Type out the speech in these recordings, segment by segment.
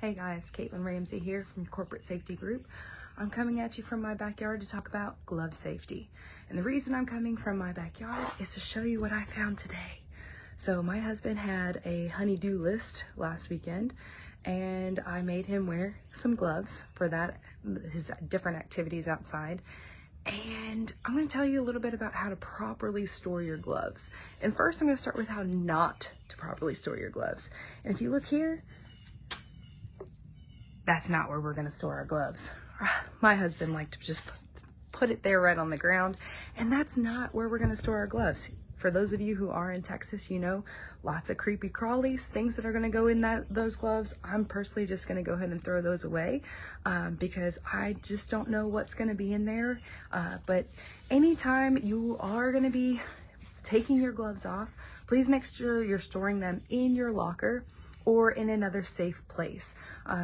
Hey guys, Kaitlyn Ramsey here from Corporate Safety Group. I'm coming at you from my backyard to talk about glove safety. And the reason I'm coming from my backyard is to show you what I found today. So my husband had a honey-do list last weekend, and I made him wear some gloves for that, his different activities outside. And I'm going to tell you a little bit about how to properly store your gloves. And first I'm going to start with how not to properly store your gloves. And if you look here, that's not where we're going to store our gloves. My husband liked to just put it there right on the ground, and that's not where we're going to store our gloves. For those of you who are in Texas, you know, lots of creepy crawlies, things that are going to go in those gloves. I'm personally just going to go ahead and throw those away because I just don't know what's going to be in there. But anytime you are going to be taking your gloves off, please make sure you're storing them in your locker or in another safe place.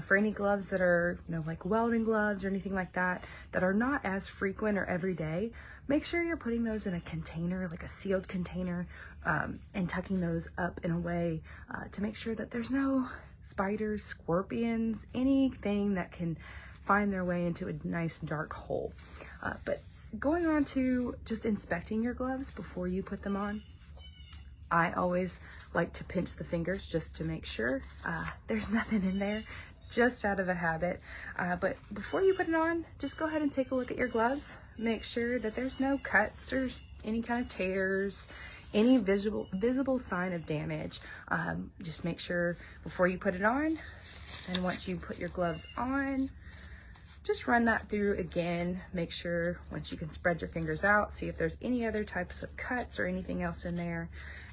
For any gloves that are, like welding gloves or anything like that, that are not as frequent or everyday, make sure you're putting those in a container, like a sealed container, and tucking those up in a way to make sure that there's no spiders, scorpions, anything that can find their way into a nice dark hole. But going on to just inspecting your gloves before you put them on, I always like to pinch the fingers just to make sure there's nothing in there, just out of a habit. But before you put it on, just go ahead and take a look at your gloves. Make sure that there's no cuts or any kind of tears, any visible sign of damage. Just make sure before you put it on, and once you put your gloves on, just run that through again. Make sure once you can spread your fingers out, see if there's any other types of cuts or anything else in there.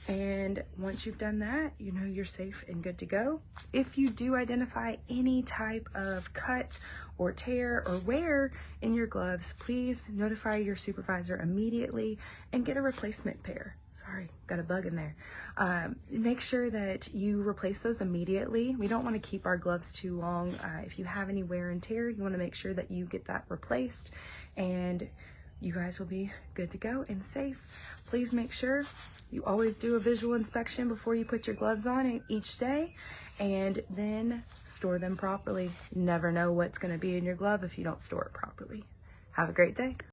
And once you've done that, you know you're safe and good to go. If you do identify any type of cut or tear or wear in your gloves, please notify your supervisor immediately and get a replacement pair. Sorry, got a bug in there. Make sure that you replace those immediately. We don't want to keep our gloves too long. If you have any wear and tear, you want to make sure that you get that replaced, and you guys will be good to go and safe. Please make sure you always do a visual inspection before you put your gloves on each day, and then store them properly. You never know what's going to be in your glove if you don't store it properly. Have a great day.